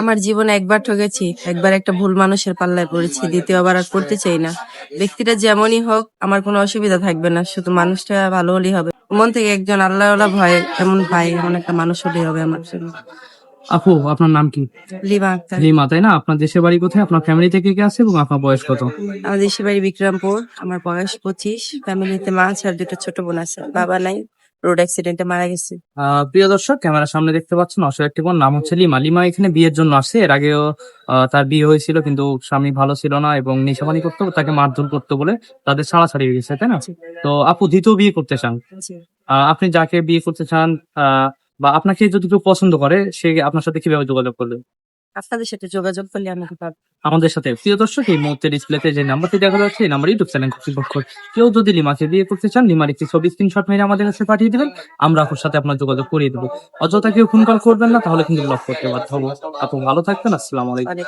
আমার জীবনে একবার ঠকেছি, একবার একটা ভুল মানুষের পাল্লায় পড়েছি, দ্বিতীয়বার আর পড়তে চাই না। ব্যক্তিটা যেমনই হোক আমার কোনো অসুবিধা থাকবে না, শুধু মানুষটা ভালো হলেই হবে। মন থেকে একজন আল্লাহওয়ালা ভয় এমন ভাই, এমন একটা মানুষ হলেই হবে আমার জন্য। আপু, আপনার নাম কি? লিমা আক্তার। লিমা, তাই না? আপনার দেশের বাড়ি কোথায়? আপনার ফ্যামিলি থেকে কে আছে এবং আপনার বয়স কত? আমার দেশের বাড়ি বিক্রমপুর, আমার বয়স 25। ফ্যামিলিতে মা আছে আর দুটো ছোট বোন আছে, বাবা নাই, রোড অ্যাক্সিডেন্টে মারা গেছে। প্রিয় দর্শক, ক্যামেরার সামনে দেখতে পাচ্ছেন অসহায় একটি বোন, নাম হচ্ছে লিমা। লিমা এখানে বিয়ের জন্য আসছে। এর আগেও তার বিয়ে হয়েছিল, কিন্তু স্বামী ভালো ছিল না এবং নেশাপানি করতো, তাকে মারধর করতো বলে তাদের ছাড়াছাড়ি হয়ে গেছে, তাই না? তো আপু দ্বিতীয় বিয়ে করতে চান। আপনি যাকে বিয়ে করতে চান বা আপনাকে যদি কেউ পছন্দ করে, সে আপনার সাথে কিভাবে যোগাযোগ করবে? আপনাদের সাথে যোগাযোগ করলে আমাকে পাবো। আমাদের সাথে। প্রিয় দর্শক, এই মুহূর্তে ডিসপ্লেতে যে নাম্বারটি দেখা যাচ্ছে, এই নাম্বার ইউটিউব চ্যানেল কর্তৃপক্ষ। কেউ যদি লিমাকে বিয়ে করতে চান, লিমার একটি ছবি স্ক্রিনশট মেরে আমাদের কাছে পাঠিয়ে দিবেন, আমরা আপুর সাথে আপনার যোগাযোগ করিয়ে দেবো। অযথা কেউ ফোন কল করবেন না, তাহলে কিন্তু ব্লক করতে বাধ্য হবো। আপু ভালো থাকবেন। আসসালামু আলাইকুম। অনেক